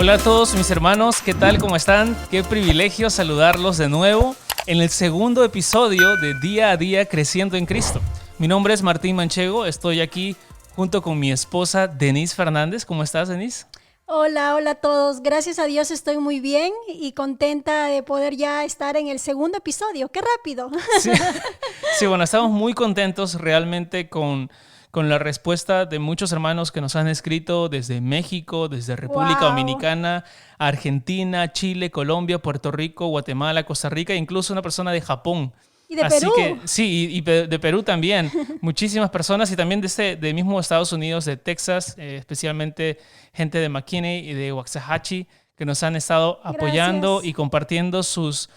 Hola a todos mis hermanos, ¿qué tal? ¿Cómo están? Qué privilegio saludarlos de nuevo en el segundo episodio de Día a Día Creciendo en Cristo. Mi nombre es Martín Manchego, estoy aquí junto con mi esposa Denise Fernández. ¿Cómo estás, Denise? Hola a todos. Gracias a Dios estoy muy bien y contenta de poder ya estar en el segundo episodio. ¡Qué rápido! Sí, sí, bueno, estamos muy contentos realmente con la respuesta de muchos hermanos que nos han escrito desde México, desde República ¡Wow! Dominicana, Argentina, Chile, Colombia, Puerto Rico, Guatemala, Costa Rica, e incluso una persona de Japón. Y de Así Perú. que sí, y de Perú también, muchísimas personas y también de mismo Estados Unidos, de Texas, especialmente gente de McKinney y de Waxahachie, que nos han estado apoyando Gracias. y compartiendo sus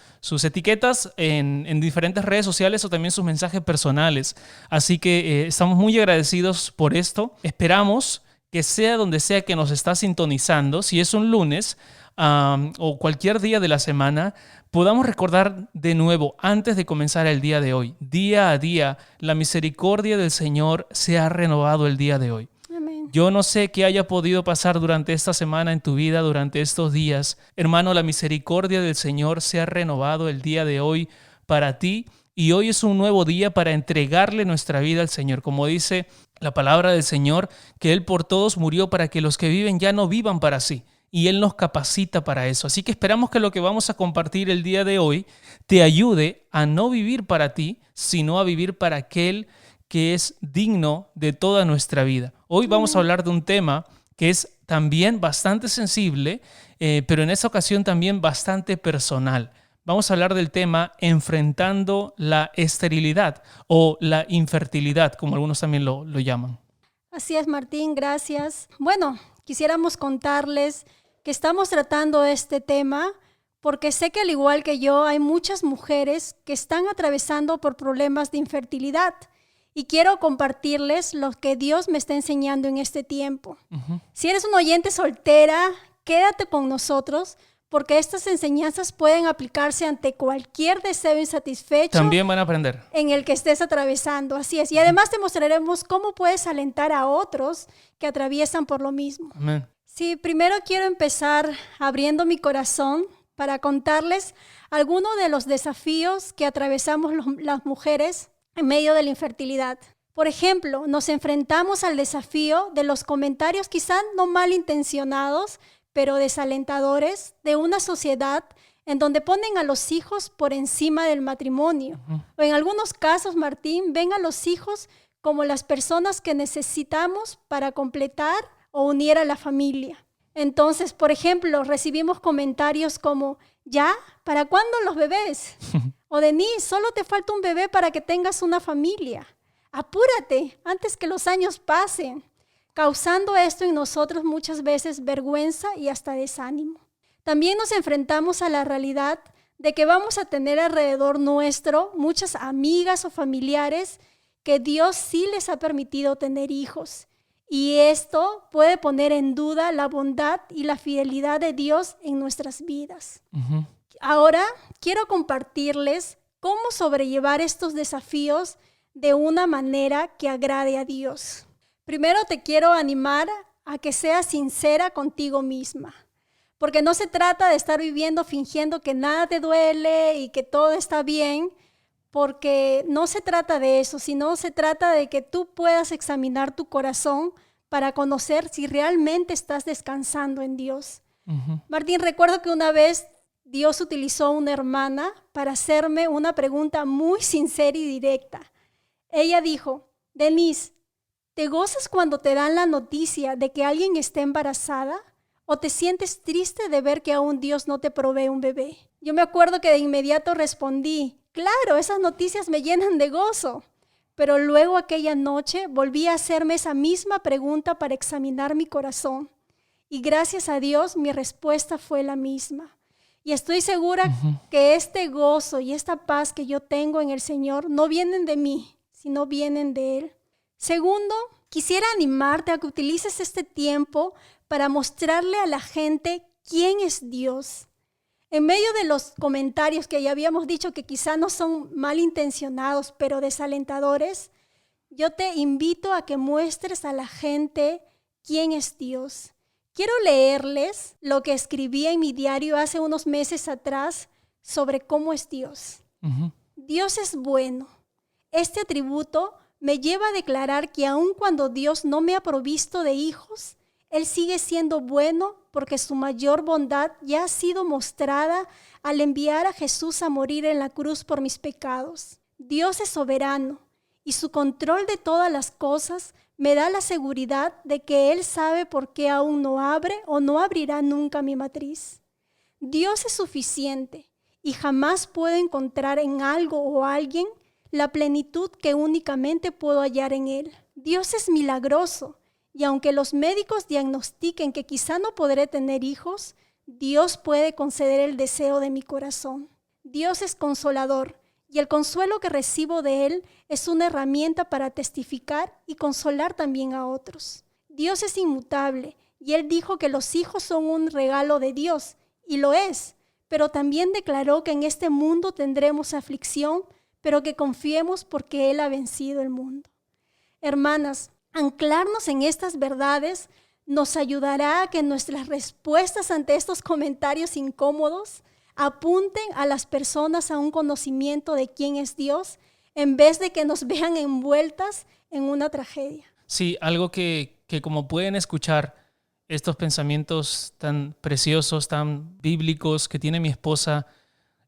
etiquetas en diferentes redes sociales o también sus mensajes personales. Así que estamos muy agradecidos por esto. Esperamos que sea donde sea que nos está sintonizando, si es un lunes o cualquier día de la semana, podamos recordar de nuevo, antes de comenzar el día de hoy, día a día, la misericordia del Señor se ha renovado el día de hoy. Amén. Yo no sé qué haya podido pasar durante esta semana en tu vida, durante estos días. Hermano, la misericordia del Señor se ha renovado el día de hoy para ti y hoy es un nuevo día para entregarle nuestra vida al Señor. Como dice la palabra del Señor, que Él por todos murió para que los que viven ya no vivan para sí. Y Él nos capacita para eso. Así que esperamos que lo que vamos a compartir el día de hoy te ayude a no vivir para ti, sino a vivir para aquel que es digno de toda nuestra vida. Hoy vamos a Amén. hablar de un tema que es también bastante sensible, pero en esta ocasión también bastante personal. Vamos a hablar del tema enfrentando la esterilidad o la infertilidad, como algunos también lo llaman. Así es, Martín. Gracias. Bueno, quisiéramos contarles que estamos tratando este tema porque sé que al igual que yo hay muchas mujeres que están atravesando por problemas de infertilidad. Y quiero compartirles lo que Dios me está enseñando en este tiempo. Ujú. Si eres una oyente soltera, quédate con nosotros porque estas enseñanzas pueden aplicarse ante cualquier deseo insatisfecho También van a aprender. en el que estés atravesando. Así es. Y además te mostraremos cómo puedes alentar a otros que atraviesan por lo mismo. Amén. Sí, primero quiero empezar abriendo mi corazón para contarles algunos de los desafíos que atravesamos las mujeres en medio de la infertilidad. Por ejemplo, nos enfrentamos al desafío de los comentarios quizás no malintencionados, pero desalentadores de una sociedad en donde ponen a los hijos por encima del matrimonio. O en algunos casos, Martín, ven a los hijos como las personas que necesitamos para completar o unir a la familia. Entonces, por ejemplo, recibimos comentarios como, ¿ya? ¿Para cuándo los bebés? O Denise, solo te falta un bebé para que tengas una familia. Apúrate antes que los años pasen, causando esto en nosotros muchas veces vergüenza y hasta desánimo. También nos enfrentamos a la realidad de que vamos a tener alrededor nuestro muchas amigas o familiares que Dios sí les ha permitido tener hijos. Y esto puede poner en duda la bondad y la fidelidad de Dios en nuestras vidas. Ujú. Ahora quiero compartirles cómo sobrellevar estos desafíos de una manera que agrade a Dios. Primero te quiero animar a que seas sincera contigo misma, porque no se trata de estar viviendo fingiendo que nada te duele y que todo está bien, porque no se trata de eso, sino se trata de que tú puedas examinar tu corazón para conocer si realmente estás descansando en Dios. Ujú. Martín, recuerdo que una vez Dios utilizó una hermana para hacerme una pregunta muy sincera y directa. Ella dijo, Denise, ¿te gozas cuando te dan la noticia de que alguien está embarazada? ¿O te sientes triste de ver que aún Dios no te provee un bebé? Yo me acuerdo que de inmediato respondí, claro, esas noticias me llenan de gozo. Pero luego aquella noche volví a hacerme esa misma pregunta para examinar mi corazón. Y gracias a Dios mi respuesta fue la misma. Y estoy segura Ujú. que este gozo y esta paz que yo tengo en el Señor no vienen de mí, sino vienen de Él. Segundo, quisiera animarte a que utilices este tiempo para mostrarle a la gente quién es Dios. En medio de los comentarios que ya habíamos dicho que quizá no son malintencionados, pero desalentadores, yo te invito a que muestres a la gente quién es Dios, Quiero leerles lo que escribí en mi diario hace unos meses atrás sobre cómo es Dios. Ujú. Dios es bueno. Este atributo me lleva a declarar que aun cuando Dios no me ha provisto de hijos, Él sigue siendo bueno porque su mayor bondad ya ha sido mostrada al enviar a Jesús a morir en la cruz por mis pecados. Dios es soberano y su control de todas las cosas me da la seguridad de que Él sabe por qué aún no abre o no abrirá nunca mi matriz. Dios es suficiente y jamás puedo encontrar en algo o alguien la plenitud que únicamente puedo hallar en Él. Dios es milagroso y aunque los médicos diagnostiquen que quizá no podré tener hijos, Dios puede conceder el deseo de mi corazón. Dios es consolador y el consuelo que recibo de Él es una herramienta para testificar y consolar también a otros. Dios es inmutable y Él dijo que los hijos son un regalo de Dios, y lo es, pero también declaró que en este mundo tendremos aflicción, pero que confiemos porque Él ha vencido el mundo. Hermanas, anclarnos en estas verdades nos ayudará a que nuestras respuestas ante estos comentarios incómodos apunten a las personas a un conocimiento de quién es Dios, en vez de que nos vean envueltas en una tragedia. Sí, algo que como pueden escuchar, estos pensamientos tan preciosos, tan bíblicos que tiene mi esposa,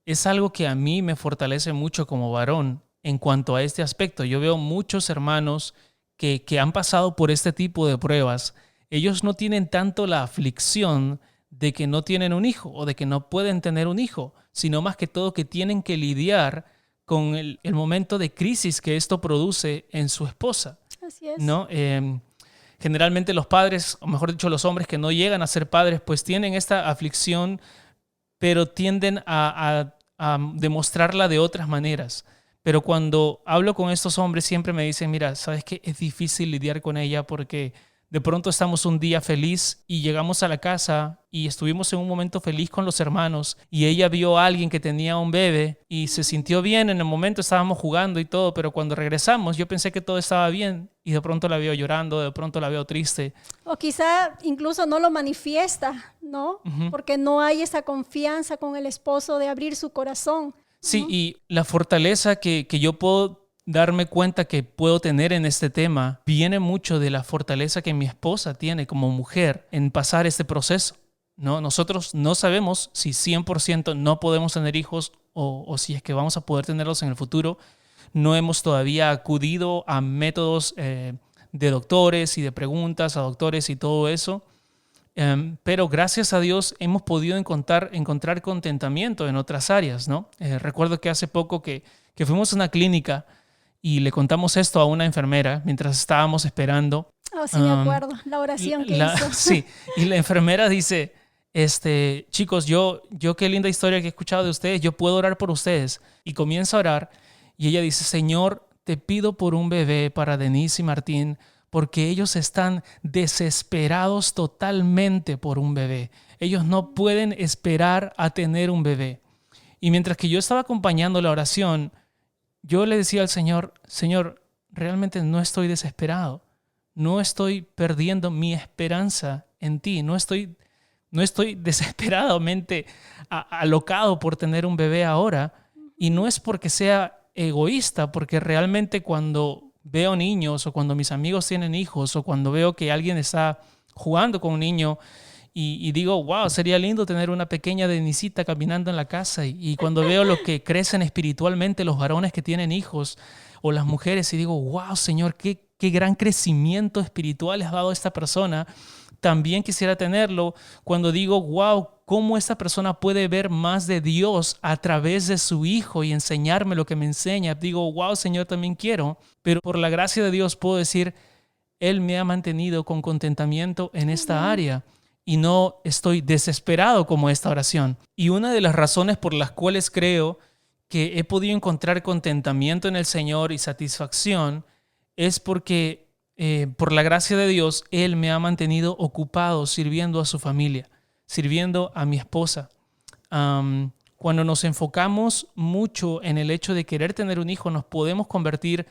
es algo que a mí me fortalece mucho como varón en cuanto a este aspecto. Yo veo muchos hermanos que han pasado por este tipo de pruebas. Ellos no tienen tanto la aflicción de que no tienen un hijo o de que no pueden tener un hijo, sino más que todo que tienen que lidiar con el momento de crisis que esto produce en su esposa, Así es. ¿no? Generalmente los padres, o mejor dicho, los hombres que no llegan a ser padres, pues tienen esta aflicción, pero tienden a demostrarla de otras maneras. Pero cuando hablo con estos hombres siempre me dicen, mira, ¿sabes qué? Es difícil lidiar con ella porque de pronto estamos un día feliz y llegamos a la casa y estuvimos en un momento feliz con los hermanos y ella vio a alguien que tenía un bebé y se sintió bien en el momento, estábamos jugando y todo, pero cuando regresamos yo pensé que todo estaba bien y de pronto la veo llorando, de pronto la veo triste. O quizá incluso no lo manifiesta, ¿no? Ujú. Porque no hay esa confianza con el esposo de abrir su corazón. Sí, y la fortaleza que yo puedo darme cuenta que puedo tener en este tema viene mucho de la fortaleza que mi esposa tiene como mujer en pasar este proceso, ¿no? Nosotros no sabemos si 100% no podemos tener hijos o si es que vamos a poder tenerlos en el futuro. No hemos todavía acudido a métodos de doctores y de preguntas a doctores y todo eso. Pero gracias a Dios hemos podido encontrar contentamiento en otras áreas, ¿no? Recuerdo que hace poco que fuimos a una clínica y le contamos esto a una enfermera mientras estábamos esperando. Oh, sí, me acuerdo, la oración que hizo. Sí, y la enfermera dice, chicos, yo qué linda historia que he escuchado de ustedes, yo puedo orar por ustedes. Y comienza a orar y ella dice, Señor, te pido por un bebé para Denise y Martín, porque ellos están desesperados totalmente por un bebé. Ellos no pueden esperar a tener un bebé. Y mientras que yo estaba acompañando la oración, yo le decía al Señor, Señor, realmente no estoy desesperado. No estoy perdiendo mi esperanza en ti. No estoy desesperadamente alocado por tener un bebé ahora. Y no es porque sea egoísta, porque realmente cuando veo niños o cuando mis amigos tienen hijos o cuando veo que alguien está jugando con un niño y digo, wow, sería lindo tener una pequeña Denisita caminando en la casa y cuando veo lo que crecen espiritualmente los varones que tienen hijos o las mujeres y digo, wow, Señor, qué gran crecimiento espiritual has dado a esta persona. También quisiera tenerlo cuando digo, wow, cómo esta persona puede ver más de Dios a través de su hijo y enseñarme lo que me enseña. Digo, wow, Señor, también quiero. Pero por la gracia de Dios puedo decir, Él me ha mantenido con contentamiento en esta área y no estoy desesperado como esta oración. Y una de las razones por las cuales creo que he podido encontrar contentamiento en el Señor y satisfacción es porque por la gracia de Dios, Él me ha mantenido ocupado sirviendo a su familia, sirviendo a mi esposa. Cuando nos enfocamos mucho en el hecho de querer tener un hijo, podemos convertir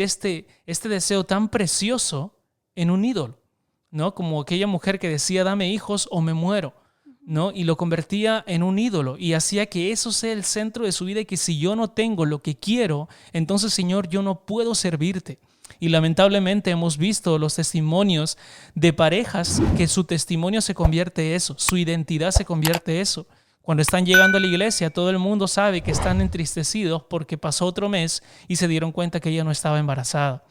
este deseo tan precioso en un ídolo. ¿no? Como aquella mujer que decía, dame hijos o me muero, ¿no? Y lo convertía en un ídolo y hacía que eso sea el centro de su vida y que si yo no tengo lo que quiero, entonces, Señor, yo no puedo servirte. Y lamentablemente hemos visto los testimonios de parejas que su testimonio se convierte en eso, su identidad se convierte en eso. Cuando están llegando a la iglesia, todo el mundo sabe que están entristecidos porque pasó otro mes y se dieron cuenta que ella no estaba embarazada.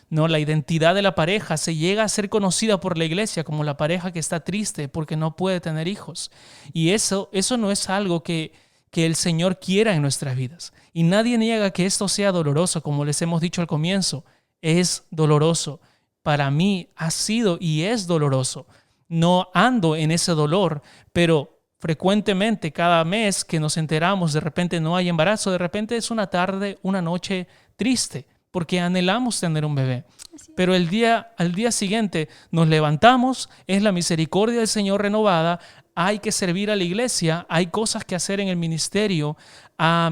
No, la identidad de la pareja se llega a ser conocida por la iglesia como la pareja que está triste porque no puede tener hijos. Y eso no es algo que el Señor quiera en nuestras vidas. Y nadie niega que esto sea doloroso, como les hemos dicho al comienzo. Es doloroso. Para mí ha sido y es doloroso. No ando en ese dolor, pero frecuentemente cada mes que nos enteramos de repente no hay embarazo, de repente es una tarde, una noche triste, porque anhelamos tener un bebé. Pero al día siguiente nos levantamos, es la misericordia del Señor renovada, hay que servir a la iglesia, hay cosas que hacer en el ministerio.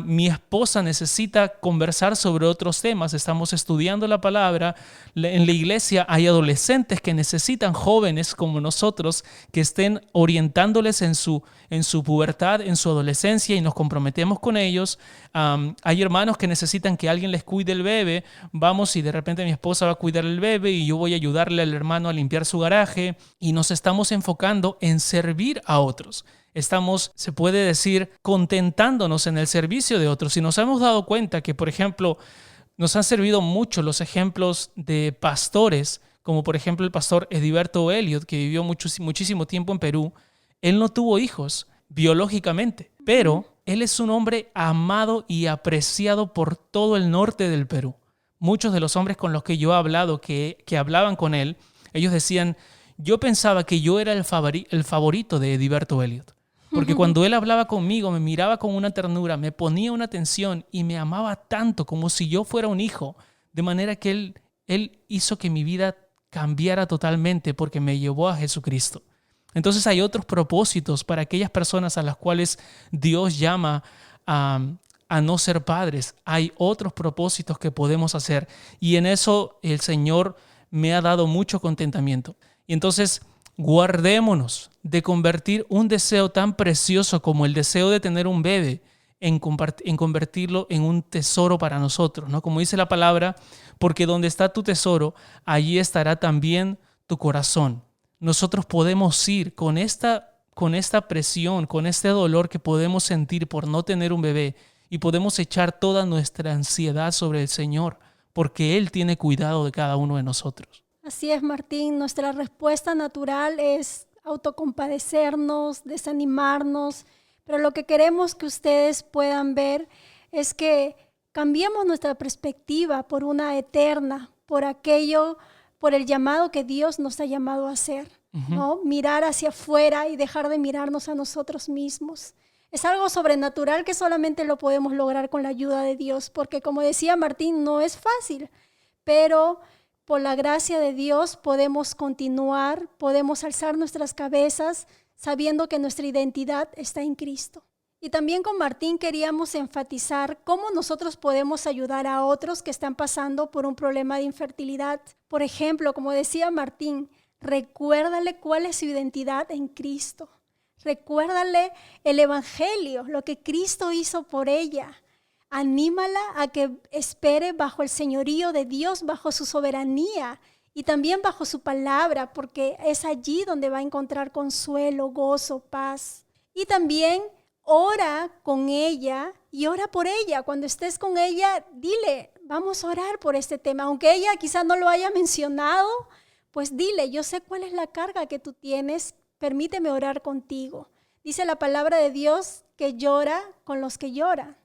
Mi esposa necesita conversar sobre otros temas, estamos estudiando la palabra. En la iglesia hay adolescentes que necesitan jóvenes como nosotros que estén orientándoles en su pubertad, en su adolescencia y nos comprometemos con ellos. Hay hermanos que necesitan que alguien les cuide el bebé. Vamos y de repente mi esposa va a cuidar el bebé y yo voy a ayudarle al hermano a limpiar su garaje y nos estamos enfocando en servir a otros. Estamos, se puede decir, contentándonos en el servicio de otros. Y nos hemos dado cuenta que, por ejemplo, nos han servido mucho los ejemplos de pastores, como por ejemplo el pastor Ediberto Elliot, que vivió muchísimo tiempo en Perú. Él no tuvo hijos biológicamente, pero él es un hombre amado y apreciado por todo el norte del Perú. Muchos de los hombres con los que yo he hablado, que hablaban con él, ellos decían, yo pensaba que yo era el favorito de Ediberto Elliot. Porque cuando él hablaba conmigo, me miraba con una ternura, me ponía una atención y me amaba tanto como si yo fuera un hijo. De manera que él hizo que mi vida cambiara totalmente porque me llevó a Jesucristo. Entonces hay otros propósitos para aquellas personas a las cuales Dios llama a no ser padres. Hay otros propósitos que podemos hacer y en eso el Señor me ha dado mucho contentamiento. Y entonces guardémonos de convertir un deseo tan precioso como el deseo de tener un bebé en convertirlo en un tesoro para nosotros, ¿no? Como dice la palabra, porque donde está tu tesoro, allí estará también tu corazón. Nosotros podemos ir con esta presión, con este dolor que podemos sentir por no tener un bebé y podemos echar toda nuestra ansiedad sobre el Señor, porque Él tiene cuidado de cada uno de nosotros. Así es, Martín. Nuestra respuesta natural es autocompadecernos, desanimarnos, pero lo que queremos que ustedes puedan ver es que cambiemos nuestra perspectiva por una eterna, por el llamado que Dios nos ha llamado a hacer, ¿no? Mirar hacia afuera y dejar de mirarnos a nosotros mismos. Es algo sobrenatural que solamente lo podemos lograr con la ayuda de Dios, porque como decía Martín, no es fácil, pero por la gracia de Dios podemos continuar, podemos alzar nuestras cabezas sabiendo que nuestra identidad está en Cristo. Y también con Martín queríamos enfatizar cómo nosotros podemos ayudar a otros que están pasando por un problema de infertilidad. Por ejemplo, como decía Martín, recuérdale cuál es su identidad en Cristo. Recuérdale el Evangelio, lo que Cristo hizo por ella. Anímala a que espere bajo el señorío de Dios, bajo su soberanía y también bajo su palabra, porque es allí donde va a encontrar consuelo, gozo, paz. Y también ora con ella y ora por ella. Cuando estés con ella, dile, vamos a orar por este tema. Aunque ella quizás no lo haya mencionado, pues dile, yo sé cuál es la carga que tú tienes, permíteme orar contigo. Dice la palabra de Dios que llora con los que lloran.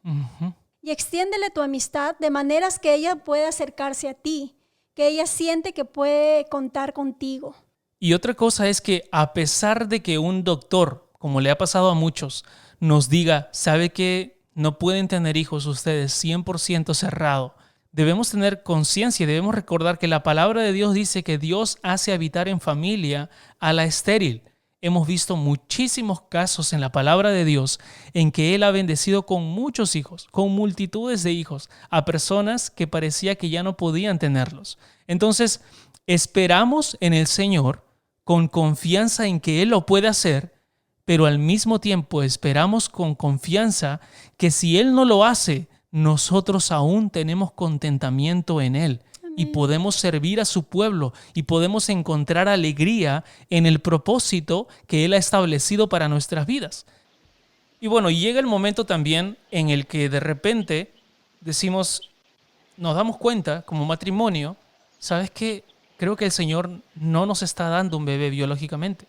Y extiéndele tu amistad de maneras que ella pueda acercarse a ti, que ella siente que puede contar contigo. Y otra cosa es que a pesar de que un doctor, como le ha pasado a muchos, nos diga, sabe que no pueden tener hijos ustedes 100% cerrado, debemos tener conciencia y debemos recordar que la palabra de Dios dice que Dios hace habitar en familia a la estéril. Hemos visto muchísimos casos en la palabra de Dios en que Él ha bendecido con muchos hijos, con multitudes de hijos, a personas que parecía que ya no podían tenerlos. Entonces, esperamos en el Señor con confianza en que Él lo puede hacer, pero al mismo tiempo esperamos con confianza que si Él no lo hace, nosotros aún tenemos contentamiento en Él y Amén. podemos servir a su pueblo y podemos encontrar alegría en el propósito que Él ha establecido para nuestras vidas. Y bueno, llega el momento también en el que de repente decimos, nos damos cuenta como matrimonio, ¿sabes qué? Creo que el Señor no nos está dando un bebé biológicamente.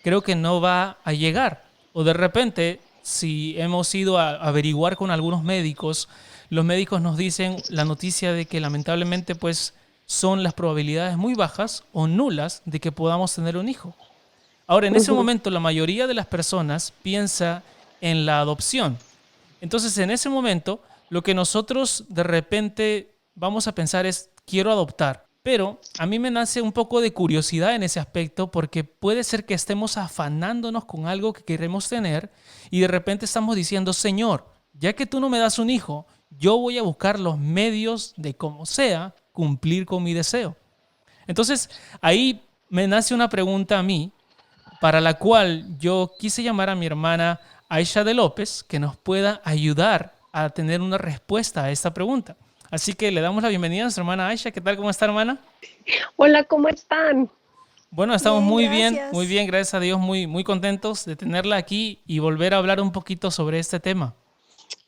Creo que no va a llegar. O de repente, si hemos ido a averiguar con algunos médicos, los médicos nos dicen la noticia de que lamentablemente pues son las probabilidades muy bajas o nulas de que podamos tener un hijo. Ahora, en ese Ujú. momento, la mayoría de las personas piensa en la adopción. Entonces, en ese momento, lo que nosotros de repente vamos a pensar es, quiero adoptar. Pero a mí me nace un poco de curiosidad en ese aspecto porque puede ser que estemos afanándonos con algo que queremos tener y de repente estamos diciendo, Señor, ya que tú no me das un hijo, yo voy a buscar los medios de como sea cumplir con mi deseo. Entonces, ahí me nace una pregunta a mí para la cual yo quise llamar a mi hermana Aisha de López, que nos pueda ayudar a tener una respuesta a esta pregunta. Así que le damos la bienvenida a nuestra hermana Aisha. ¿Qué tal? ¿Cómo está, hermana? Hola, ¿cómo están? Bueno, estamos Bien, muy gracias. bien, gracias a Dios, muy contentos de tenerla aquí y volver a hablar un poquito sobre este tema.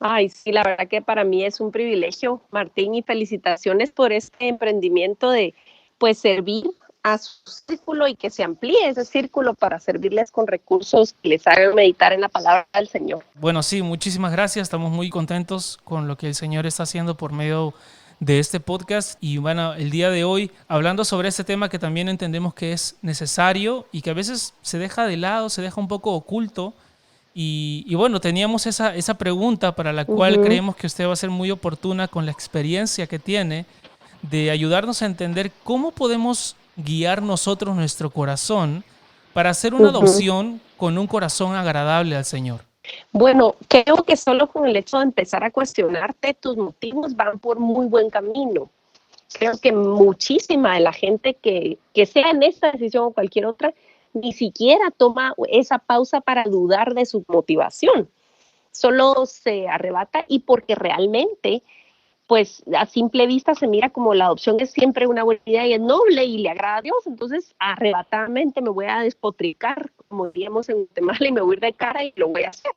Ay, sí, la verdad que para mí es un privilegio, Martín, y felicitaciones por este emprendimiento de, pues, servir a su círculo y que se amplíe ese círculo para servirles con recursos que les hagan meditar en la palabra del Señor. Bueno, sí, muchísimas gracias. Estamos muy contentos con lo que el Señor está haciendo por medio de este podcast. Y bueno, el día de hoy, hablando sobre este tema que también entendemos que es necesario y que a veces se deja de lado, se deja un poco oculto. Y bueno, teníamos esa pregunta para la cual Ujú. creemos que usted va a ser muy oportuna con la experiencia que tiene de ayudarnos a entender cómo podemos guiar nosotros nuestro corazón para hacer una Ujú. adopción con un corazón agradable al Señor. Bueno, creo que solo con el hecho de empezar a cuestionarte, tus motivos van por muy buen camino. Creo que muchísima de la gente que sea en esta decisión o cualquier otra, ni siquiera toma esa pausa para dudar de su motivación. Solo se arrebata y porque realmente, pues a simple vista se mira como la adopción es siempre una buena idea y es noble y le agrada a Dios, entonces arrebatadamente me voy a despotricar, como diríamos en Guatemala, y me voy a ir de cara y lo voy a hacer.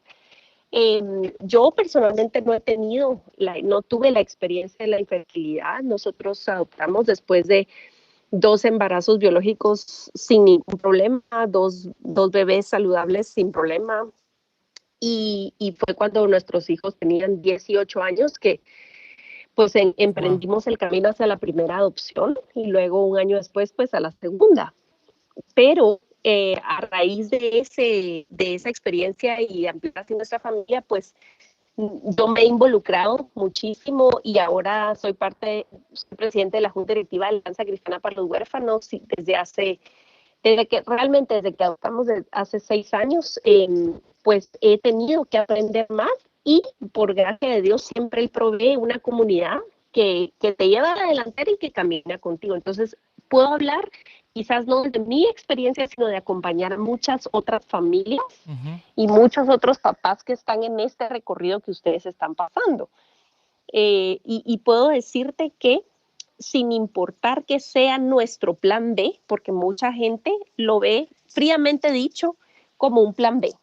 Yo personalmente no he tenido, no tuve la experiencia de la infertilidad. Nosotros adoptamos después de 2 embarazos biológicos sin ningún problema, dos bebés saludables sin problema. Y fue cuando nuestros hijos tenían 18 años que pues Wow. emprendimos el camino hacia la primera adopción y luego un año después pues a la segunda. Pero a raíz de esa experiencia y ampliar así nuestra familia, pues yo me he involucrado muchísimo y ahora soy presidente de la Junta Directiva de Alianza Cristiana para los Huérfanos y desde que adoptamos hace 6 años, pues he tenido que aprender más y por gracia de Dios siempre Él provee una comunidad que te lleva a la delantera y que camina contigo. Entonces puedo hablar quizás no de mi experiencia, sino de acompañar a muchas otras familias Ujú. y muchos otros papás que están en este recorrido que ustedes están pasando. Y puedo decirte que sin importar que sea nuestro plan B, porque mucha gente lo ve fríamente dicho como un plan B.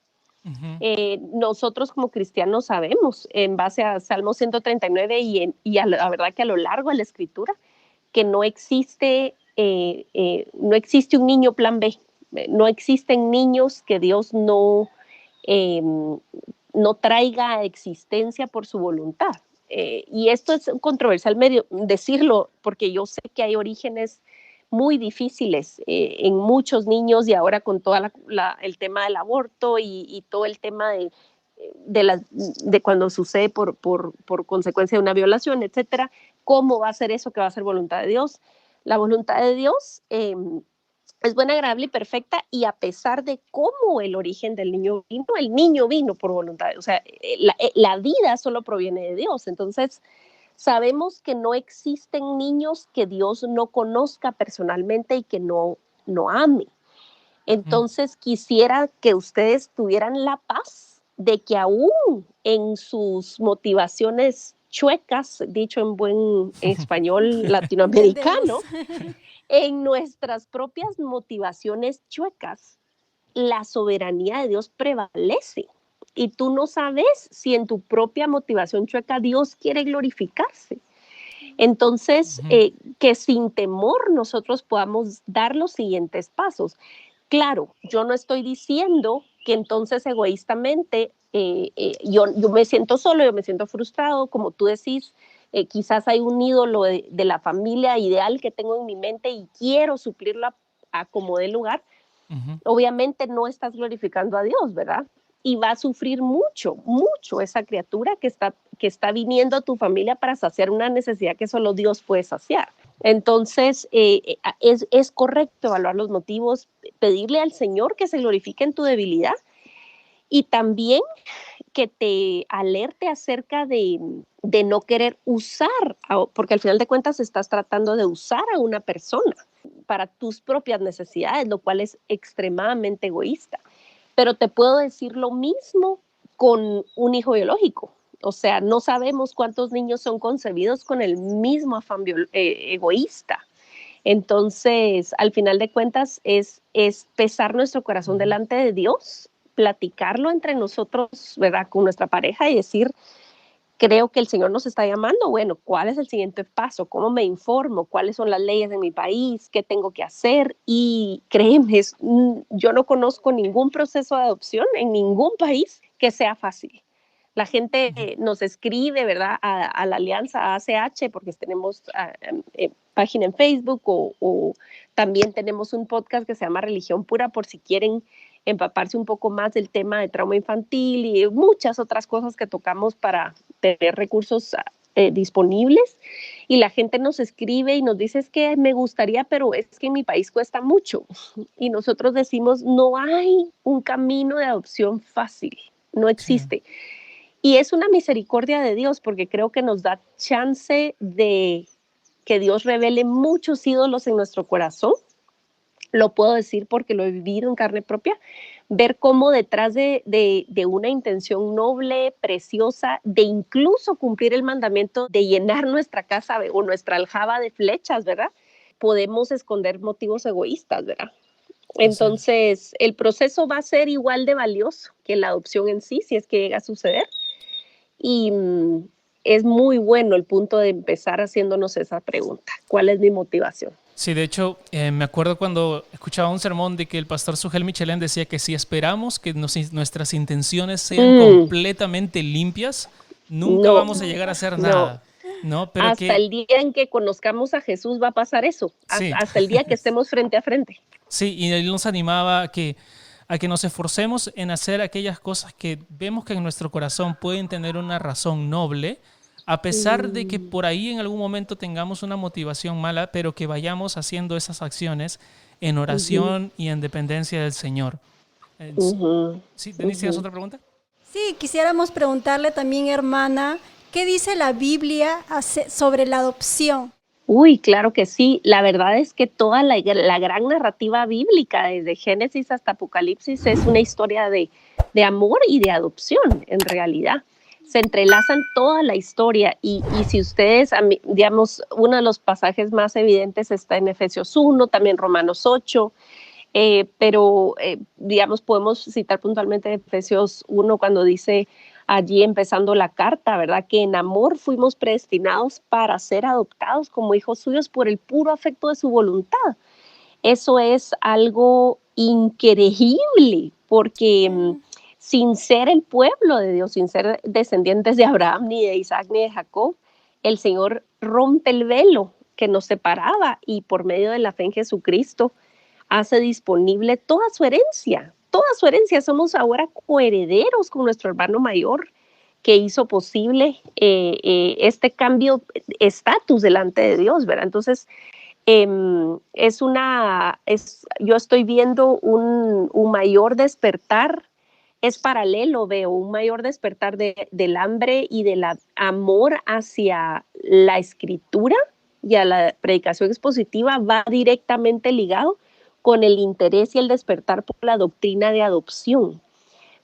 Ujú. Nosotros como cristianos sabemos, en base a Salmo 139 y a la verdad que a lo largo de la escritura, que no existe un niño plan B. No existen niños que Dios eh, no traiga a existencia por su voluntad. Y esto es controversial decirlo, porque yo sé que hay orígenes muy difíciles en muchos niños y ahora con todo el tema del aborto y todo el tema de cuando sucede por consecuencia de una violación, etcétera. ¿Cómo va a ser eso que va a ser voluntad de Dios? La voluntad de Dios es buena, agradable y perfecta, y a pesar de cómo el origen del el niño vino por voluntad, o sea, la vida solo proviene de Dios. Entonces, sabemos que no existen niños que Dios no conozca personalmente y que no ame. Entonces quisiera que ustedes tuvieran la paz de que aún en sus motivaciones chuecas, dicho en buen español latinoamericano, Entendemos. en nuestras propias motivaciones chuecas, la soberanía de Dios prevalece. Y tú no sabes si en tu propia motivación chueca Dios quiere glorificarse. Entonces, que sin temor nosotros podamos dar los siguientes pasos. Claro, yo no estoy diciendo que entonces egoístamente yo me siento solo, yo me siento frustrado, como tú decís, quizás hay un ídolo de la familia ideal que tengo en mi mente y quiero suplirlo a como dé lugar. Obviamente no estás glorificando a Dios, ¿verdad? Y va a sufrir mucho, mucho esa criatura que está viniendo a tu familia para saciar una necesidad que solo Dios puede saciar. Entonces, es correcto evaluar los motivos, pedirle al Señor que se glorifique en tu debilidad y también que te alerte acerca de no querer usar, porque al final de cuentas estás tratando de usar a una persona para tus propias necesidades, lo cual es extremadamente egoísta. Pero te puedo decir lo mismo con un hijo biológico. O sea, no sabemos cuántos niños son concebidos con el mismo afán egoísta. Entonces, al final de cuentas, es pesar nuestro corazón delante de Dios, platicarlo entre nosotros, ¿verdad? Con nuestra pareja y decir, creo que el Señor nos está llamando. Bueno, ¿cuál es el siguiente paso? ¿Cómo me informo? ¿Cuáles son las leyes de mi país? ¿Qué tengo que hacer? Y créeme, yo no conozco ningún proceso de adopción en ningún país que sea fácil. La gente nos escribe, ¿verdad? A la Alianza ACH, porque tenemos página en Facebook o también tenemos un podcast que se llama Religión Pura, por si quieren empaparse un poco más del tema de trauma infantil y muchas otras cosas que tocamos para tener recursos disponibles. Y la gente nos escribe y nos dice, es que me gustaría, pero es que en mi país cuesta mucho. Y nosotros decimos, no hay un camino de adopción fácil, no existe. Sí. Y es una misericordia de Dios porque creo que nos da chance de que Dios revele muchos ídolos en nuestro corazón. Lo puedo decir porque lo he vivido en carne propia, ver cómo detrás de una intención noble, preciosa, de incluso cumplir el mandamiento de llenar nuestra casa o nuestra aljaba de flechas, ¿verdad? Podemos esconder motivos egoístas, ¿verdad? Entonces, el proceso va a ser igual de valioso que la adopción en sí, si es que llega a suceder. Y es muy bueno el punto de empezar haciéndonos esa pregunta. ¿Cuál es mi motivación? Sí, de hecho, me acuerdo cuando escuchaba un sermón de que el pastor Sugel Michelén decía que si esperamos que nuestras intenciones sean completamente limpias, nunca vamos a llegar a hacer nada. ¿No? Pero hasta el día en que conozcamos a Jesús va a pasar eso, sí. hasta el día que estemos frente a frente. Sí, y él nos animaba a que nos esforcemos en hacer aquellas cosas que vemos que en nuestro corazón pueden tener una razón noble, a pesar de que por ahí en algún momento tengamos una motivación mala, pero que vayamos haciendo esas acciones en oración y en dependencia del Señor. ¿Sí, Denise, tienes otra pregunta? Sí, quisiéramos preguntarle también, hermana, ¿qué dice la Biblia sobre la adopción? Uy, claro que sí. La verdad es que toda la gran narrativa bíblica, desde Génesis hasta Apocalipsis, es una historia de amor y de adopción, en realidad. Se entrelazan toda la historia y si ustedes, digamos, uno de los pasajes más evidentes está en Efesios 1, también Romanos 8, pero digamos, podemos citar puntualmente Efesios 1 cuando dice allí empezando la carta, ¿verdad? Que en amor fuimos predestinados para ser adoptados como hijos suyos por el puro afecto de su voluntad. Eso es algo increíble porque sin ser el pueblo de Dios, sin ser descendientes de Abraham, ni de Isaac, ni de Jacob, el Señor rompe el velo que nos separaba y por medio de la fe en Jesucristo hace disponible toda su herencia. Toda su herencia. Somos ahora coherederos con nuestro hermano mayor que hizo posible este cambio de estatus delante de Dios, ¿verdad? Entonces, yo estoy viendo un mayor despertar. Es paralelo, veo un mayor despertar del hambre y del amor hacia la escritura y a la predicación expositiva va directamente ligado con el interés y el despertar por la doctrina de adopción,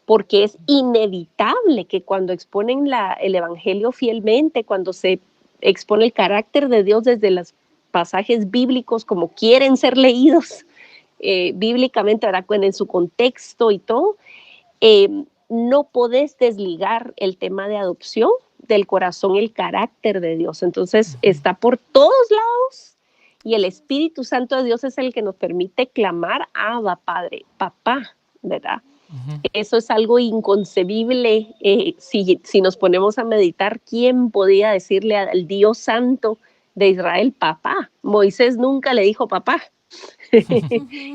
porque es inevitable que cuando exponen el Evangelio fielmente, cuando se expone el carácter de Dios desde los pasajes bíblicos como quieren ser leídos bíblicamente, ¿verdad? En su contexto y todo, no podés desligar el tema de adopción del corazón, el carácter de Dios. Entonces está por todos lados y el Espíritu Santo de Dios es el que nos permite clamar Abba, Padre, Papá, ¿verdad? Eso es algo inconcebible. Si nos ponemos a meditar, ¿quién podía decirle al Dios Santo de Israel, papá? Moisés nunca le dijo papá,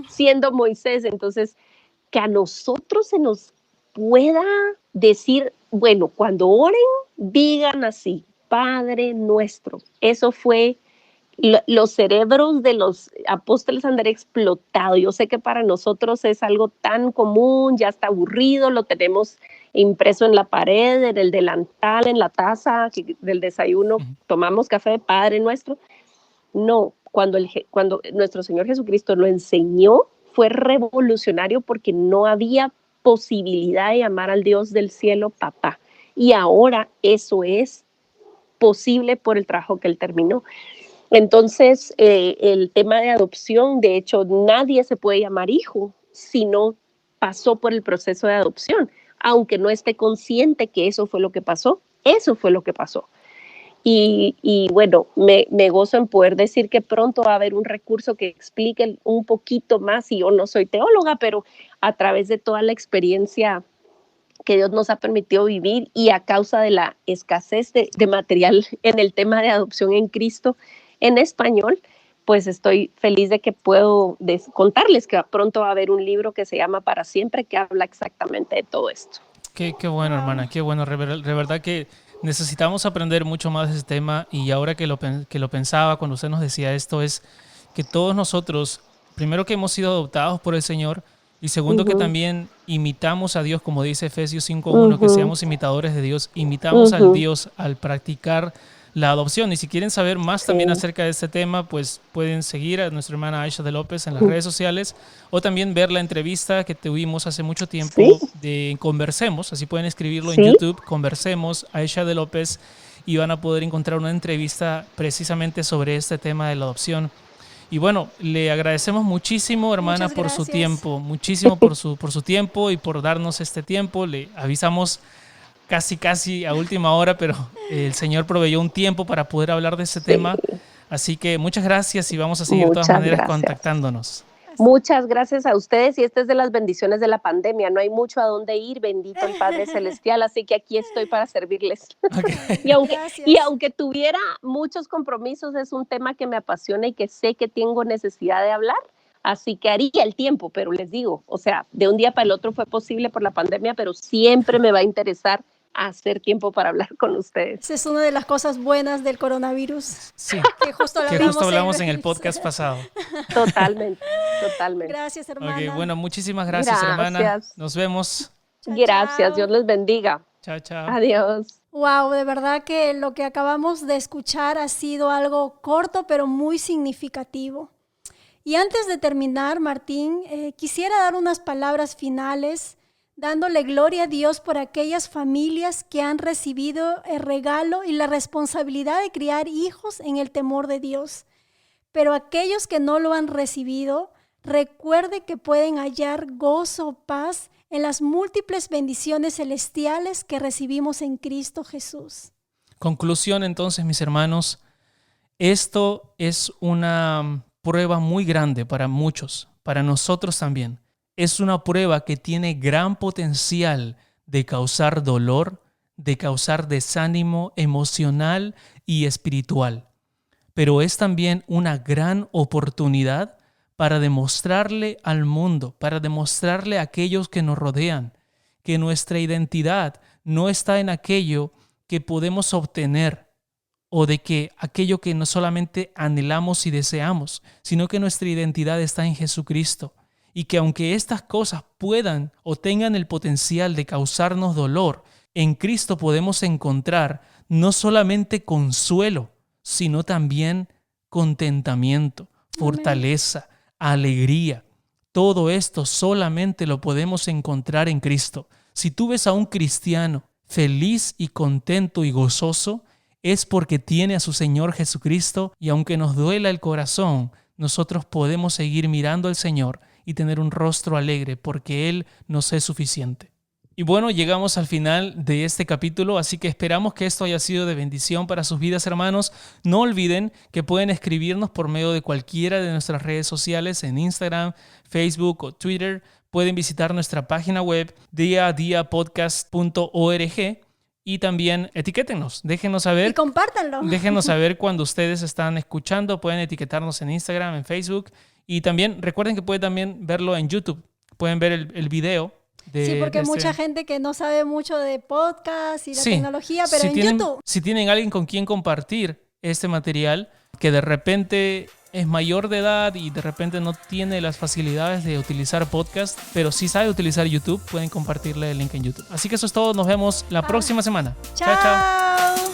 siendo Moisés. Entonces, que a nosotros se nos pueda decir, bueno, cuando oren, digan así, Padre nuestro. Eso fue, los cerebros de los apóstoles han de haber explotado. Yo sé que para nosotros es algo tan común, ya está aburrido, lo tenemos impreso en la pared, en el delantal, en la taza del desayuno, tomamos café de Padre nuestro. No, cuando nuestro Señor Jesucristo lo enseñó, fue revolucionario porque no había posibilidad de llamar al Dios del cielo papá. Y ahora eso es posible por el trabajo que él terminó. Entonces, el tema de adopción, de hecho, nadie se puede llamar hijo si no pasó por el proceso de adopción, aunque no esté consciente que eso fue lo que pasó. Eso fue lo que pasó. Y bueno, me gozo en poder decir que pronto va a haber un recurso que explique un poquito más, y yo no soy teóloga, pero a través de toda la experiencia que Dios nos ha permitido vivir y a causa de la escasez de material en el tema de adopción en Cristo en español, pues estoy feliz de que puedo contarles que pronto va a haber un libro que se llama Para Siempre, que habla exactamente de todo esto. Qué bueno, hermana, qué bueno. De verdad que necesitamos aprender mucho más de ese tema, y ahora que lo pensaba cuando usted nos decía esto, es que todos nosotros, primero que hemos sido adoptados por el Señor, y segundo que también imitamos a Dios, como dice Efesios 5:1, que seamos imitadores de Dios, imitamos al Dios al practicar la adopción. Y si quieren saber más también acerca de este tema, pues pueden seguir a nuestra hermana Aisha de López en las redes sociales, o también ver la entrevista que tuvimos hace mucho tiempo de Conversemos. Así pueden escribirlo en YouTube, Conversemos, Aisha de López, y van a poder encontrar una entrevista precisamente sobre este tema de la adopción. Y bueno, le agradecemos muchísimo, hermana, por su tiempo, muchísimo por su tiempo y por darnos este tiempo. Le avisamos casi a última hora, pero el Señor proveyó un tiempo para poder hablar de ese tema. Así que muchas gracias, y vamos a seguir de todas maneras contactándonos. Muchas gracias a ustedes, y esta es de las bendiciones de la pandemia. No hay mucho a dónde ir, bendito el Padre Celestial, así que aquí estoy para servirles. Okay. y aunque tuviera muchos compromisos, es un tema que me apasiona y que sé que tengo necesidad de hablar, así que haría el tiempo, pero les digo, o sea, de un día para el otro fue posible por la pandemia, pero siempre me va a interesar hacer tiempo para hablar con ustedes. Esa es una de las cosas buenas del coronavirus. Sí, que justo hablamos en el podcast pasado. Totalmente. Gracias, hermana. Okay, bueno, muchísimas gracias, hermana. Nos vemos. Gracias, Dios les bendiga. Chao. Adiós. Wow, de verdad que lo que acabamos de escuchar ha sido algo corto, pero muy significativo. Y antes de terminar, Martín, quisiera dar unas palabras finales, dándole gloria a Dios por aquellas familias que han recibido el regalo y la responsabilidad de criar hijos en el temor de Dios. Pero aquellos que no lo han recibido, recuerde que pueden hallar gozo, paz en las múltiples bendiciones celestiales que recibimos en Cristo Jesús. Conclusión, entonces, mis hermanos, esto es una prueba muy grande para muchos, para nosotros también. Es una prueba que tiene gran potencial de causar dolor, de causar desánimo emocional y espiritual. Pero es también una gran oportunidad para demostrarle al mundo, para demostrarle a aquellos que nos rodean, que nuestra identidad no está en aquello que podemos obtener, o de que aquello que no solamente anhelamos y deseamos, sino que nuestra identidad está en Jesucristo. Y que aunque estas cosas puedan o tengan el potencial de causarnos dolor, en Cristo podemos encontrar no solamente consuelo, sino también contentamiento, fortaleza, alegría. todo esto solamente lo podemos encontrar en Cristo. Si tú ves a un cristiano feliz y contento y gozoso, es porque tiene a su Señor Jesucristo, y aunque nos duela el corazón, nosotros podemos seguir mirando al Señor y tener un rostro alegre porque Él nos es suficiente. Y bueno, llegamos al final de este capítulo, así que esperamos que esto haya sido de bendición para sus vidas, hermanos. No olviden que pueden escribirnos por medio de cualquiera de nuestras redes sociales en Instagram, Facebook o Twitter. Pueden visitar nuestra página web diadiapodcast.org y también etiquétenos, déjenos saber. Y compártanlo. Déjenos saber cuando ustedes están escuchando, pueden etiquetarnos en Instagram, en Facebook, y también recuerden que pueden también verlo en YouTube. Pueden ver el video. Sí, porque mucha gente que no sabe mucho de podcast y la tecnología, pero si en tienen, YouTube. Si tienen alguien con quien compartir este material, que de repente es mayor de edad y de repente no tiene las facilidades de utilizar podcast, pero sí sabe utilizar YouTube, pueden compartirle el link en YouTube. Así que eso es todo. Nos vemos la próxima semana. Chao.